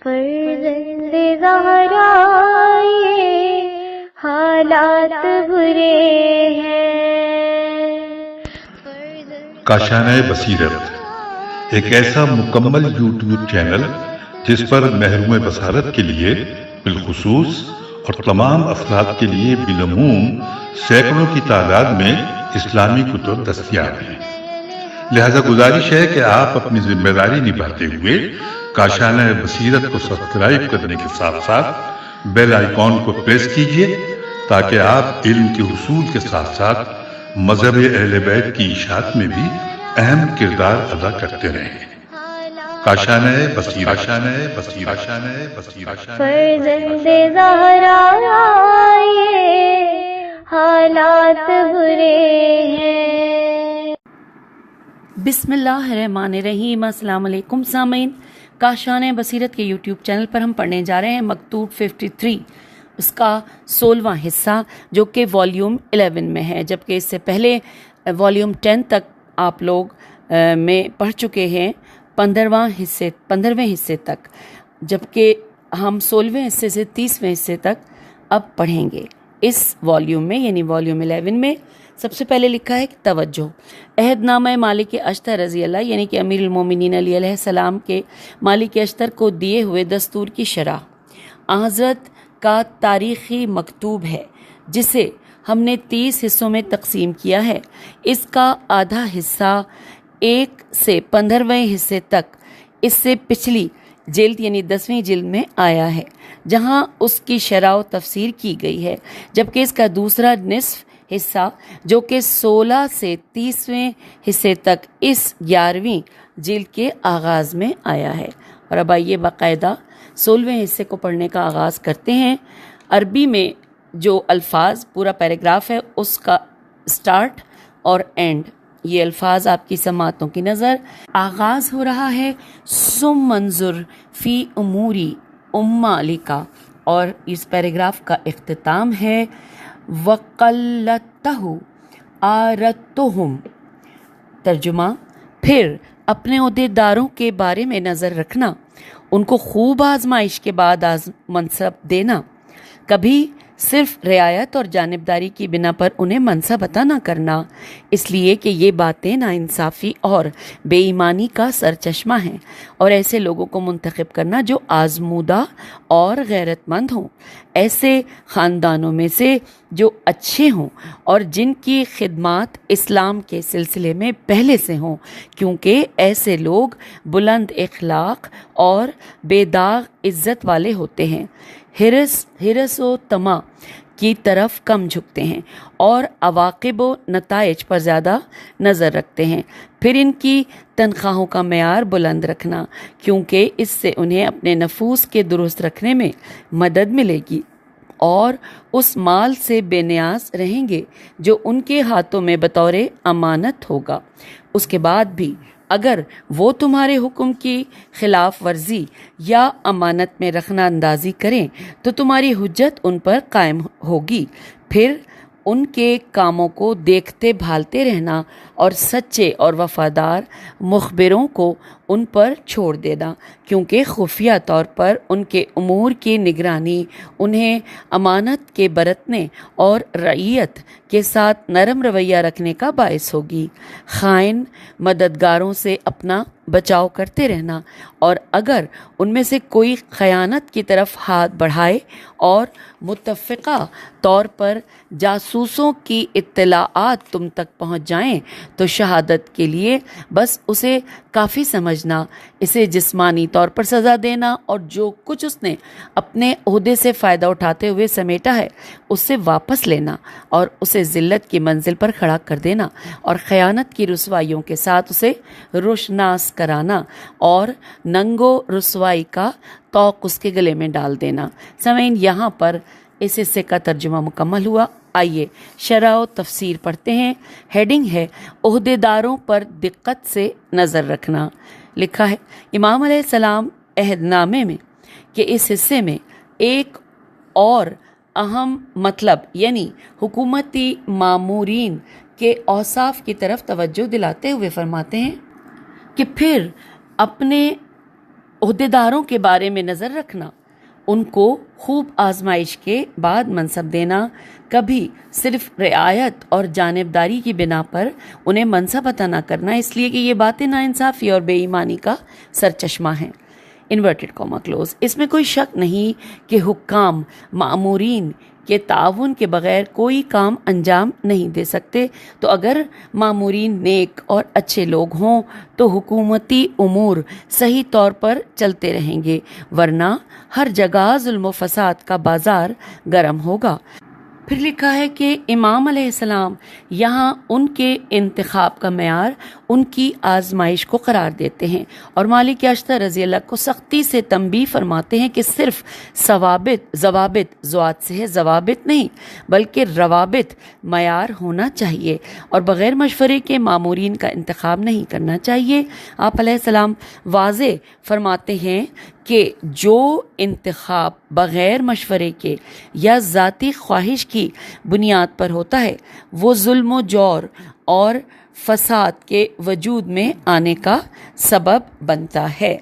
فرزند زہرا یہ حالات برے ہیں۔ کاشانۂ بصیرت ایک ایسا مکمل یوٹیوب چینل جس پر محروم بصارت کے لیے بالخصوص اور تمام افراد کے لیے بالعموم سینکڑوں کی تعداد میں اسلامی کتب دستیاب ہیں۔ لہذا گزارش ہے کہ آپ اپنی ذمہ داری نبھاتے ہوئے کاشانۂ بصیرت کو سبسکرائب کرنے کے ساتھ ساتھ بیل آئیکن کو پریس کیجیے تاکہ آپ علم کے حصول کے ساتھ ساتھ مذہب اہل بیت کی اشاعت میں بھی اہم کردار ادا کرتے رہیں۔ کاشانۂ بصیرت، کاشانۂ بصیرت، کاشانۂ بصیرت۔ فرزند زہرا یہ حالات برے ہیں۔ بسم اللہ الرحمن الرحیم۔ السلام علیکم سامعین، کاشانۂ بصیرت کے یوٹیوب چینل پر ہم پڑھنے جا رہے ہیں مکتوب 53، اس کا 16واں حصہ جو کہ والیوم 11 میں ہے، جبکہ اس سے پہلے والیوم 10 تک آپ لوگ میں پڑھ چکے ہیں 15ویں حصے تک، جبکہ ہم 16ویں حصے سے 30ویں حصے تک اب پڑھیں گے اس والیوم میں، یعنی والیوم 11 میں۔ سب سے پہلے لکھا ہے کہ توجہ، عہد نامہ مالک اشتر رضی اللہ یعنی کہ امیر المومنین علی علیہ السلام کے مالک اشتر کو دیے ہوئے دستور کی شرح حضرت کا تاریخی مکتوب ہے، جسے ہم نے 30 حصوں میں تقسیم کیا ہے۔ اس کا آدھا حصہ 1 سے 15ویں حصے تک اس سے پچھلی جلد یعنی 10ویں جلد میں آیا ہے، جہاں اس کی شرح و تفسیر کی گئی ہے، جبکہ اس کا دوسرا نصف حصہ جو کہ 16 سے 30ویں حصے تک اس 11ویں جلد کے آغاز میں آیا ہے۔ اور اب آئیے باقاعدہ 16ویں حصے کو پڑھنے کا آغاز کرتے ہیں۔ عربی میں جو الفاظ پورا پیراگراف ہے اس کا سٹارٹ اور اینڈ، یہ الفاظ آپ کی سماعتوں کی نظر۔ آغاز ہو رہا ہے ثم منظر فی اموری مالکا، اور اس پیراگراف کا اختتام ہے وَقَلَّتَّهُ آرَتُّهُمْ۔ ترجمہ، پھر اپنے عہدیداروں کے بارے میں نظر رکھنا، ان کو خوب آزمائش کے بعد منصب دینا، کبھی صرف رعایت اور جانبداری کی بنا پر انہیں منصب عطا نہ کرنا، اس لیے کہ یہ باتیں ناانصافی اور بے ایمانی کا سرچشمہ ہیں، اور ایسے لوگوں کو منتخب کرنا جو آزمودہ اور غیرت مند ہوں، ایسے خاندانوں میں سے جو اچھے ہوں اور جن کی خدمات اسلام کے سلسلے میں پہلے سے ہوں، کیونکہ ایسے لوگ بلند اخلاق اور بے داغ عزت والے ہوتے ہیں، حرص و طمع کی طرف کم جھکتے ہیں اور عواقب و نتائج پر زیادہ نظر رکھتے ہیں۔ پھر ان کی تنخواہوں کا معیار بلند رکھنا، کیونکہ اس سے انہیں اپنے نفوس کے درست رکھنے میں مدد ملے گی اور اس مال سے بے نیاز رہیں گے جو ان کے ہاتھوں میں بطور امانت ہوگا۔ اس کے بعد بھی اگر وہ تمہارے حکم کی خلاف ورزی یا امانت میں رخنہ اندازی کریں تو تمہاری حجت ان پر قائم ہوگی۔ پھر ان کے کاموں کو دیکھتے بھالتے رہنا اور سچے اور وفادار مخبروں کو ان پر چھوڑ دینا، کیونکہ خفیہ طور پر ان کے امور کی نگرانی انہیں امانت کے برتنے اور رعیت کے ساتھ نرم رویہ رکھنے کا باعث ہوگی۔ خائن مددگاروں سے اپنا بچاؤ کرتے رہنا، اور اگر ان میں سے کوئی خیانت کی طرف ہاتھ بڑھائے اور متفقہ طور پر جاسوسوں کی اطلاعات تم تک پہنچ جائیں تو شہادت کے لیے بس اسے کافی سمجھنا، اسے جسمانی طور پر سزا دینا، اور جو کچھ اس نے اپنے عہدے سے فائدہ اٹھاتے ہوئے سمیٹا ہے اس سے واپس لینا اور اسے ذلت کی منزل پر کھڑا کر دینا، اور خیانت کی رسوائیوں کے ساتھ اسے روشناس کرانا اور ننگو رسوائی کا طوق اس کے گلے میں ڈال دینا۔ سامعین، یہاں پر اس حصے کا ترجمہ مکمل ہوا۔ آئیے شرح و تفسیر پڑھتے ہیں۔ ہیڈنگ ہے عہدیداروں پر دقت سے نظر رکھنا۔ لکھا ہے امام علیہ السلام عہد نامے میں کہ اس حصے میں ایک اور اہم مطلب یعنی حکومتی مامورین کے اوصاف کی طرف توجہ دلاتے ہوئے فرماتے ہیں کہ پھر اپنے عہدیداروں کے بارے میں نظر رکھنا، ان کو خوب آزمائش کے بعد منصب دینا، کبھی صرف رعایت اور جانبداری کی بنا پر انہیں منصب عطا نہ کرنا، اس لیے کہ یہ باتیں ناانصافی اور بے ایمانی کا سرچشمہ ہیں۔ Inverted comma close. اس میں کوئی شک نہیں کہ حکام مامورین کے تعاون کے بغیر کوئی کام انجام نہیں دے سکتے، تو اگر مامورین نیک اور اچھے لوگ ہوں تو حکومتی امور صحیح طور پر چلتے رہیں گے، ورنہ ہر جگہ ظلم و فساد کا بازار گرم ہوگا۔ پھر لکھا ہے کہ امام علیہ السلام یہاں ان کے انتخاب کا معیار ان کی آزمائش کو قرار دیتے ہیں، اور مالک اشتر رضی اللہ کو سختی سے تنبیہ فرماتے ہیں کہ صرف ضوابط سے ہے، ضوابط نہیں بلکہ روابط معیار ہونا چاہیے، اور بغیر مشورے کے مامورین کا انتخاب نہیں کرنا چاہیے۔ آپ علیہ السلام واضح فرماتے ہیں کہ جو انتخاب بغیر مشورے کے یا ذاتی خواہش کی بنیاد پر ہوتا ہے وہ ظلم و جور اور فساد کے وجود میں آنے کا سبب بنتا ہے۔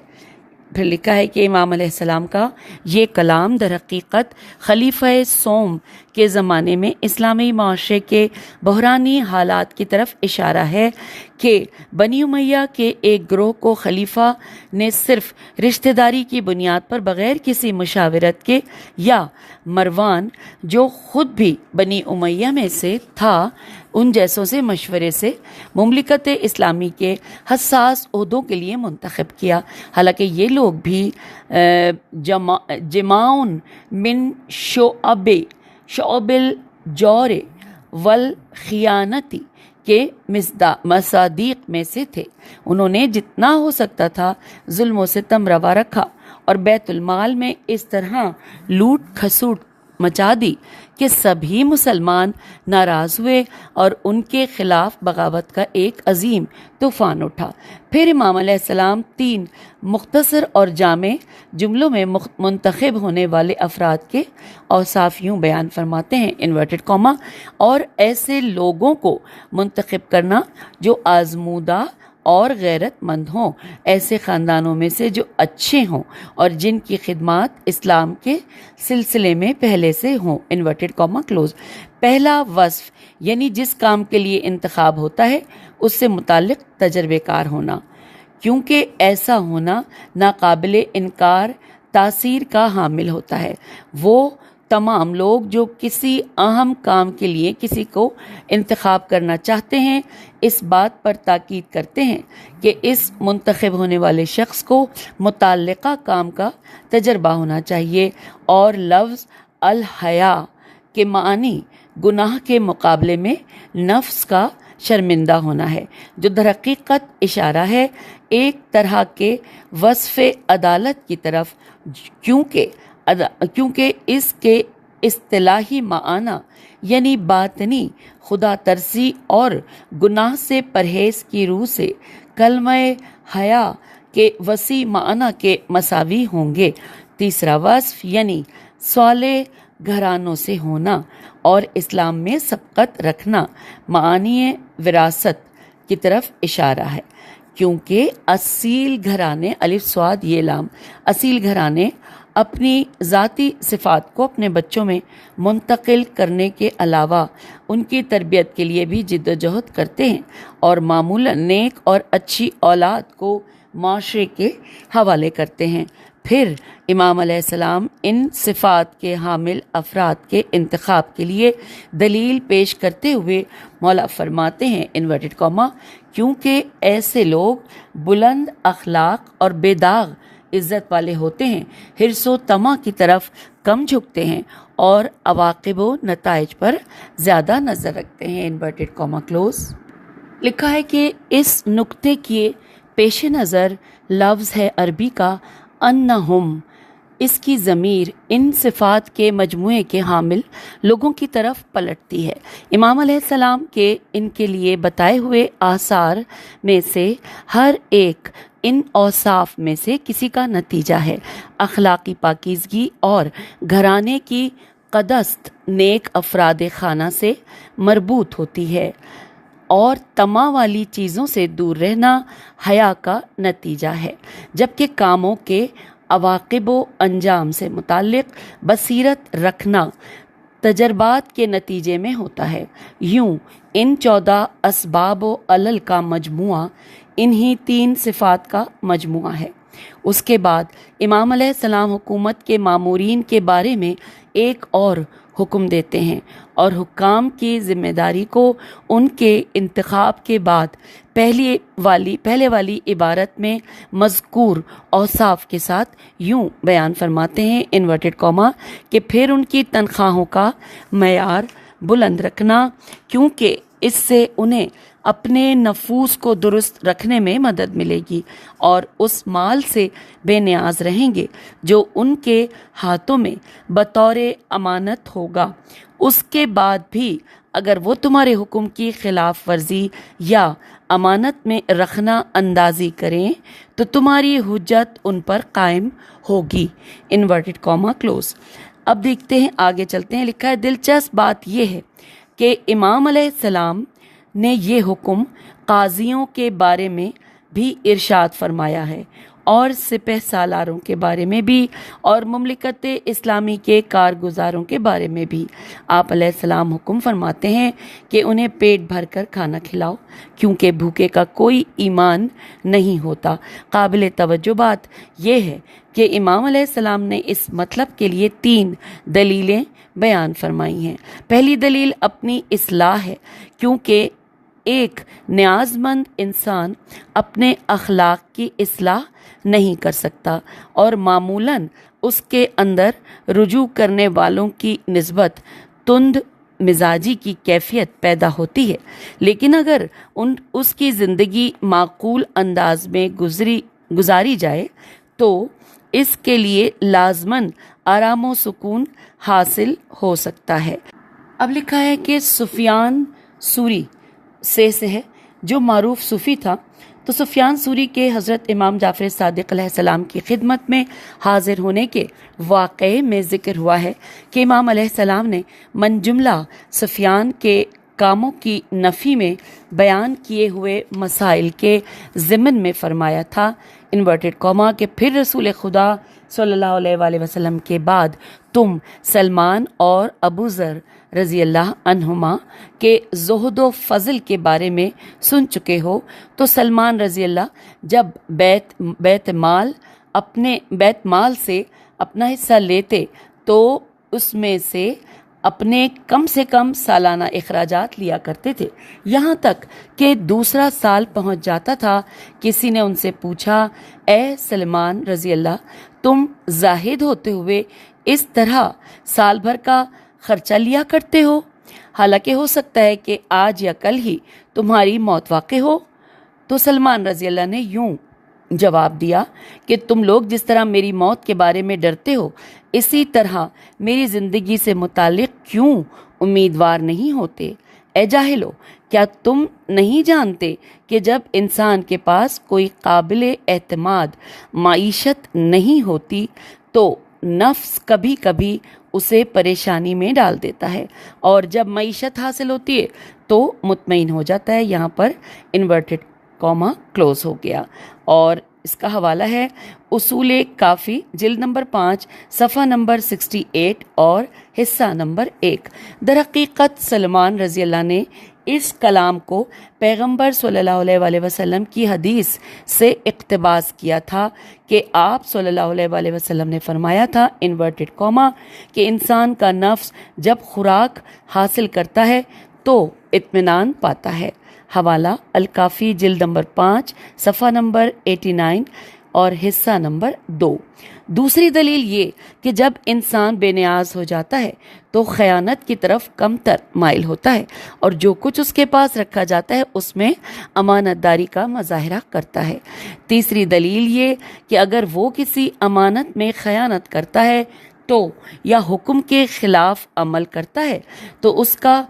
پھر لکھا ہے کہ امام علیہ السلام کا یہ کلام در حقیقت خلیفہ سوم کے زمانے میں اسلامی معاشرے کے بحرانی حالات کی طرف اشارہ ہے کہ بنی امیہ کے ایک گروہ کو خلیفہ نے صرف رشتہ داری کی بنیاد پر بغیر کسی مشاورت کے، یا مروان جو خود بھی بنی امیہ میں سے تھا ان جیسوں سے مشورے سے مملکت اسلامی کے حساس عہدوں کے لیے منتخب کیا، حالانکہ یہ لوگ بھی جماعن من شعب الجور والخیانتی کے مصادیق میں سے تھے۔ انہوں نے جتنا ہو سکتا تھا ظلم و ستم روا رکھا اور بیت المال میں اس طرح لوٹ کھسوٹ مچا دی کہ سبھی مسلمان ناراض ہوئے اور ان کے خلاف بغاوت کا ایک عظیم طوفان اٹھا۔ پھر امام علیہ السلام 3 مختصر اور جامع جملوں میں منتخب ہونے والے افراد کے اوصاف یوں بیان فرماتے ہیں، انورٹڈ کاما، اور ایسے لوگوں کو منتخب کرنا جو آزمودہ اور غیرت مند ہوں، ایسے خاندانوں میں سے جو اچھے ہوں اور جن کی خدمات اسلام کے سلسلے میں پہلے سے ہوں، انورٹڈ کاما کلوز۔ پہلا وصف یعنی جس کام کے لیے انتخاب ہوتا ہے اس سے متعلق تجربے کار ہونا، کیونکہ ایسا ہونا ناقابل انکار تاثیر کا حامل ہوتا ہے۔ وہ تمام لوگ جو کسی اہم کام کے لیے کسی کو انتخاب کرنا چاہتے ہیں اس بات پر تاکید کرتے ہیں کہ اس منتخب ہونے والے شخص کو متعلقہ کام کا تجربہ ہونا چاہیے، اور لفظ الحیا کے معنی گناہ کے مقابلے میں نفس کا شرمندہ ہونا ہے، جو در حقیقت اشارہ ہے ایک طرح کے وصف عدالت کی طرف، کیونکہ اس کے اصطلاحی معنی یعنی باطنی خدا ترسی اور گناہ سے پرہیز کی روح سے کلمہ حیا کے وسیع معنی کے مساوی ہوں گے۔ تیسرا وصف یعنی صالح گھرانوں سے ہونا اور اسلام میں سبقت رکھنا معانی وراثت کی طرف اشارہ ہے، کیونکہ اصیل گھرانے الف صاد یہ لام اصیل گھرانے اپنی ذاتی صفات کو اپنے بچوں میں منتقل کرنے کے علاوہ ان کی تربیت کے لیے بھی جد و جہد کرتے ہیں اور معمولاً نیک اور اچھی اولاد کو معاشرے کے حوالے کرتے ہیں۔ پھر امام علیہ السلام ان صفات کے حامل افراد کے انتخاب کے لیے دلیل پیش کرتے ہوئے مولا فرماتے ہیں، انورٹڈ کاما، کیونکہ ایسے لوگ بلند اخلاق اور بے داغ عزت والے ہوتے ہیں، حرص و طمع کی طرف کم جھکتے ہیں اور عواقب و نتائج پر زیادہ نظر رکھتے ہیں، انورٹڈ کاما کلوز۔ لکھا ہے کہ اس نقطے کے پیش نظر لفظ ہے عربی کا انہم، اس کی ضمیر ان صفات کے مجموعے کے حامل لوگوں کی طرف پلٹتی ہے۔ امام علیہ السلام کے ان کے لیے بتائے ہوئے آثار میں سے ہر ایک ان اوصاف میں سے کسی کا نتیجہ ہے۔ اخلاقی پاکیزگی اور گھرانے کی قدست نیک افراد خانہ سے مربوط ہوتی ہے، اور طمع والی چیزوں سے دور رہنا حیا کا نتیجہ ہے، جبکہ کاموں کے عواقب و انجام سے متعلق بصیرت رکھنا تجربات کے نتیجے میں ہوتا ہے۔ یوں ان 14 اسباب و علل کا مجموعہ انہی 3 صفات کا مجموعہ ہے۔ اس کے بعد امام علیہ السلام حکومت کے مامورین کے بارے میں ایک اور حکم دیتے ہیں، اور حکام کی ذمہ داری کو ان کے انتخاب کے بعد پہلے والی عبارت میں مذکور اوصاف کے ساتھ یوں بیان فرماتے ہیں انورٹڈ کاما کہ پھر ان کی تنخواہوں کا معیار بلند رکھنا، کیونکہ اس سے انہیں اپنے نفوس کو درست رکھنے میں مدد ملے گی اور اس مال سے بے نیاز رہیں گے جو ان کے ہاتھوں میں بطور امانت ہوگا۔ اس کے بعد بھی اگر وہ تمہارے حکم کی خلاف ورزی یا امانت میں رکھنا اندازی کریں تو تمہاری حجت ان پر قائم ہوگی۔ Inverted comma close. اب دیکھتے ہیں، آگے چلتے ہیں۔ لکھا ہے دلچسپ بات یہ ہے کہ امام علیہ السلام نے یہ حکم قاضیوں کے بارے میں بھی ارشاد فرمایا ہے اور سپہ سالاروں کے بارے میں بھی اور مملکت اسلامی کے کارگزاروں کے بارے میں بھی۔ آپ علیہ السلام حکم فرماتے ہیں کہ انہیں پیٹ بھر کر کھانا کھلاؤ، کیونکہ بھوکے کا کوئی ایمان نہیں ہوتا۔ قابل توجہ بات یہ ہے کہ امام علیہ السلام نے اس مطلب کے لیے 3 دلیلیں بیان فرمائی ہیں۔ پہلی دلیل اپنی اصلاح ہے، کیونکہ ایک نیاز مند انسان اپنے اخلاق کی اصلاح نہیں کر سکتا اور معمولاً اس کے اندر رجوع کرنے والوں کی نسبت تند مزاجی کی کیفیت پیدا ہوتی ہے، لیکن اگر اس کی زندگی معقول انداز میں گزاری جائے تو اس کے لیے لازماً آرام و سکون حاصل ہو سکتا ہے۔ اب لکھا ہے کہ سفیان سوری سے ہے، جو معروف صوفی تھا، تو سفیان سوری کے حضرت امام جعفر صادق علیہ السلام کی خدمت میں حاضر ہونے کے واقعے میں ذکر ہوا ہے کہ امام علیہ السلام نے من جملہ سفیان کے کاموں کی نفی میں بیان کیے ہوئے مسائل کے ضمن میں فرمایا تھا انورٹڈ کاما کہ پھر رسول خدا صلی اللہ علیہ وآلہ وسلم کے بعد تم سلمان اور ابو ذر رضی اللہ عنہما کے زہد و فضل کے بارے میں سن چکے ہو، تو سلمان رضی اللہ جب بیت مال سے اپنا حصہ لیتے تو اس میں سے اپنے کم سے کم سالانہ اخراجات لیا کرتے تھے، یہاں تک کہ دوسرا سال پہنچ جاتا تھا کسی نے ان سے پوچھا، اے سلمان رضی اللہ، تم زاہد ہوتے ہوئے اس طرح سال بھر کا خرچہ لیا کرتے ہو، حالانکہ ہو سکتا ہے کہ آج یا کل ہی تمہاری موت واقع ہو؟ تو سلمان رضی اللہ نے یوں جواب دیا کہ تم لوگ جس طرح میری موت کے بارے میں ڈرتے ہو، اسی طرح میری زندگی سے متعلق کیوں امیدوار نہیں ہوتے؟ اے جاہلو، کیا تم نہیں جانتے کہ جب انسان کے پاس کوئی قابل اعتماد معیشت نہیں ہوتی تو نفس کبھی کبھی اسے پریشانی میں ڈال دیتا ہے، اور جب معیشت حاصل ہوتی ہے تو مطمئن ہو جاتا ہے۔ یہاں پر انورٹڈ کاما کلوز ہو گیا، اور اس کا حوالہ ہے اصول کافی جلد نمبر 5 صفحہ نمبر 68 اور حصہ نمبر 1۔ در حقیقت سلمان رضی اللہ نے اس کلام کو پیغمبر صلی اللہ علیہ وآلہ وسلم کی حدیث سے اقتباس کیا تھا کہ آپ صلی اللہ علیہ وآلہ وسلم نے فرمایا تھا انورٹڈ کاما کہ انسان کا نفس جب خوراک حاصل کرتا ہے تو اطمینان پاتا ہے۔ حوالہ الکافی جلد نمبر 5 صفحہ نمبر 89 اور حصہ نمبر 2۔ دوسری دلیل یہ کہ جب انسان بے نیاز ہو جاتا ہے تو خیانت کی طرف کم تر مائل ہوتا ہے، اور جو کچھ اس کے پاس رکھا جاتا ہے اس میں امانت داری کا مظاہرہ کرتا ہے۔ تیسری دلیل یہ کہ اگر وہ کسی امانت میں خیانت کرتا ہے تو یا حکم کے خلاف عمل کرتا ہے تو اس کا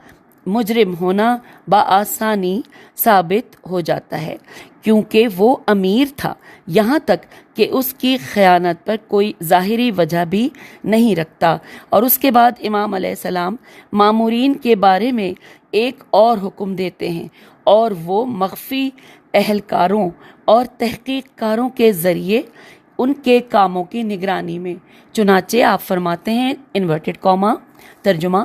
مجرم ہونا بآسانی ثابت ہو جاتا ہے، کیونکہ وہ امیر تھا، یہاں تک کہ اس کی خیانت پر کوئی ظاہری وجہ بھی نہیں رکھتا۔ اور اس کے بعد امام علیہ السلام مامورین کے بارے میں ایک اور حکم دیتے ہیں اور وہ مخفی اہلکاروں اور تحقیق کاروں کے ذریعے ان کے کاموں کی نگرانی میں۔ چنانچہ آپ فرماتے ہیں انورٹڈ کاما ترجمہ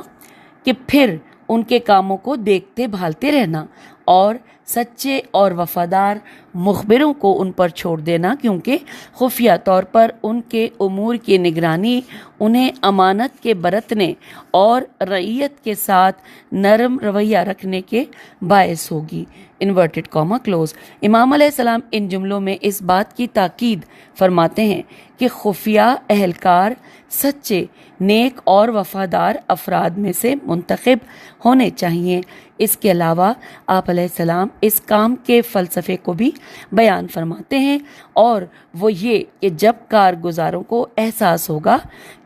کہ پھر ان کے کاموں کو دیکھتے بھالتے رہنا اور سچے اور وفادار مخبروں کو ان پر چھوڑ دینا، کیونکہ خفیہ طور پر ان کے امور کی نگرانی انہیں امانت کے برتنے اور رعیت کے ساتھ نرم رویہ رکھنے کے باعث ہوگی۔ Inverted comma close. امام علیہ السلام ان جملوں میں اس بات کی تاکید فرماتے ہیں کہ خفیہ اہلکار سچے، نیک اور وفادار افراد میں سے منتخب ہونے چاہیے۔ اس کے علاوہ آپ علیہ السلام اس کام کے فلسفے کو بھی بیان فرماتے ہیں، اور وہ یہ کہ جب کارگزاروں کو احساس ہوگا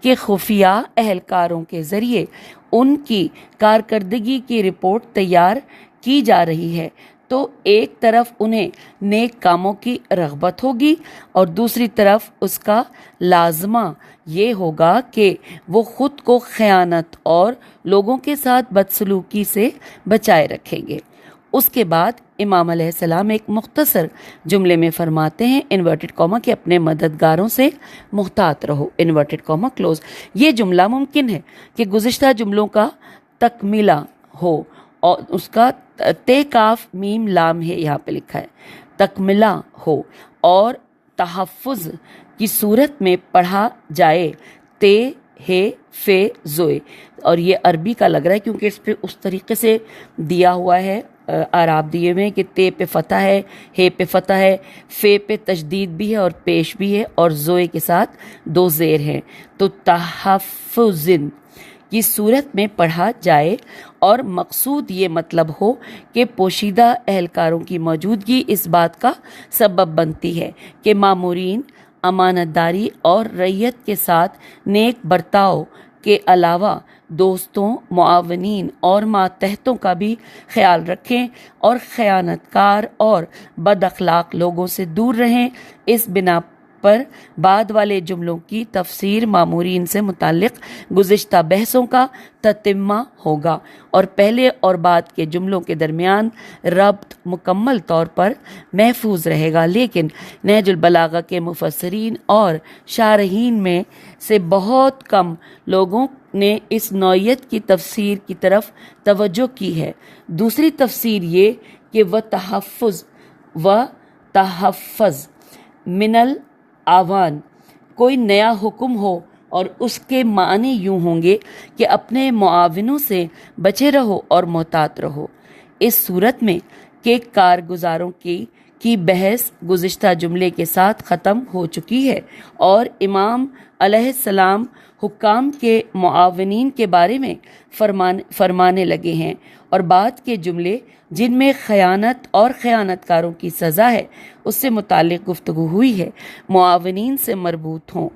کہ خفیہ اہلکاروں کے ذریعے ان کی کارکردگی کی رپورٹ تیار کی جا رہی ہے تو ایک طرف انہیں نیک کاموں کی رغبت ہوگی اور دوسری طرف اس کا لازمہ یہ ہوگا کہ وہ خود کو خیانت اور لوگوں کے ساتھ بدسلوکی سے بچائے رکھیں گے۔ اس کے بعد امام علیہ السلام ایک مختصر جملے میں فرماتے ہیں انورٹڈ کاما کہ اپنے مددگاروں سے محتاط رہو، انورٹڈ کاما کلوز۔ یہ جملہ ممکن ہے کہ گزشتہ جملوں کا تکملہ ہو، اور اس کا تے کاف میم لام ہے، یہاں پہ لکھا ہے تکملہ ہو، اور تحفظ کی صورت میں پڑھا جائے تے ہے فے زوئے، اور یہ عربی کا لگ رہا ہے کیونکہ اس پہ اس طریقے سے دیا ہوا ہے اعراب دیے ہوئے کہ تے پہ فتح ہے، ہے پہ فتح ہے، فے پہ تشدید بھی ہے اور پیش بھی ہے، اور زوئے کے ساتھ دو زیر ہیں، تو تحفظن کی صورت میں پڑھا جائے، اور مقصود یہ مطلب ہو کہ پوشیدہ اہلکاروں کی موجودگی اس بات کا سبب بنتی ہے کہ مامورین امانت داری اور رعیت کے ساتھ نیک برتاؤ کے علاوہ دوستوں، معاونین اور ماتحتوں کا بھی خیال رکھیں اور خیانت کار اور بد اخلاق لوگوں سے دور رہیں۔ اس بنا پر بعد والے جملوں کی تفسیر مامورین سے متعلق گزشتہ بحثوں کا تتمہ ہوگا، اور پہلے اور بعد کے جملوں کے درمیان ربط مکمل طور پر محفوظ رہے گا، لیکن نہج البلاغہ کے مفسرین اور شارحین میں سے بہت کم لوگوں نے اس نوعیت کی تفسیر کی طرف توجہ کی ہے۔ دوسری تفسیر یہ کہ تحفظ من الآوان کوئی نیا حکم ہو، اور اس کے معنی یوں ہوں گے کہ اپنے معاونوں سے بچے رہو اور محتاط رہو۔ اس صورت میں کہ کارگزاروں کی بحث گزشتہ جملے کے ساتھ ختم ہو چکی ہے، اور امام علیہ السلام حکام کے معاونین کے بارے میں فرمانے لگے ہیں، اور بعد کے جملے جن میں خیانت اور خیانت کاروں کی سزا ہے اس سے متعلق گفتگو ہوئی ہے معاونین سے مربوط ہوں۔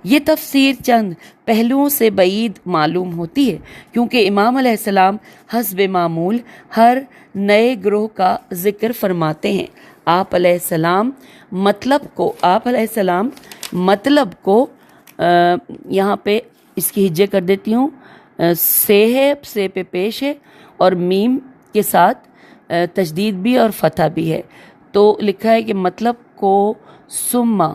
یہ تفسیر چند پہلوؤں سے بعید معلوم ہوتی ہے، کیونکہ امام علیہ السلام حسب معمول ہر نئے گروہ کا ذکر فرماتے ہیں۔ آپ علیہ السلام مطلب کو یہاں پہ اس کی ہجے کر دیتی ہوں، سے پہ پیش ہے اور میم کے ساتھ تشدید بھی اور فتح بھی ہے، تو لکھا ہے کہ مطلب کو سما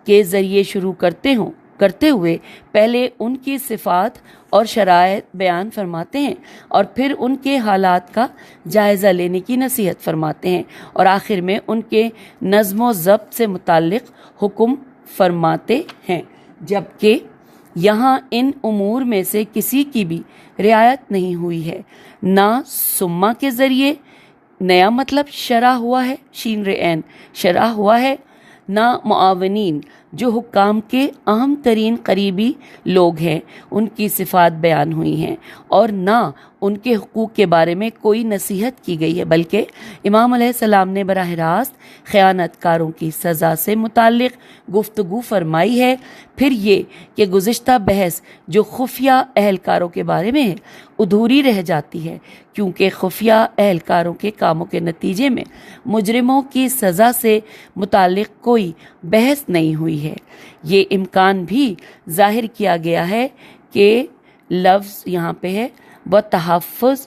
کے ذریعے شروع کرتے ہوئے پہلے ان کی صفات اور شرائط بیان فرماتے ہیں، اور پھر ان کے حالات کا جائزہ لینے کی نصیحت فرماتے ہیں، اور آخر میں ان کے نظم و ضبط سے متعلق حکم فرماتے ہیں، جبکہ یہاں ان امور میں سے کسی کی بھی رعایت نہیں ہوئی ہے۔ نہ سما کے ذریعے نیا مطلب شرح ہوا ہے، شین رعین شرح ہوا ہے، نہ معاونین جو حکام کے اہم ترین قریبی لوگ ہیں ان کی صفات بیان ہوئی ہیں، اور نہ ان کے حقوق کے بارے میں کوئی نصیحت کی گئی ہے، بلکہ امام علیہ السلام نے براہ راست خیانت کاروں کی سزا سے متعلق گفتگو فرمائی ہے۔ پھر یہ کہ گزشتہ بحث جو خفیہ اہلکاروں کے بارے میں ہے ادھوری رہ جاتی ہے، کیونکہ خفیہ اہلکاروں کے کاموں کے نتیجے میں مجرموں کی سزا سے متعلق کوئی بحث نہیں ہوئی ہے۔ یہ امکان بھی ظاہر کیا گیا ہے کہ لفظ یہاں پہ ہے وہ تحفظ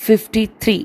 53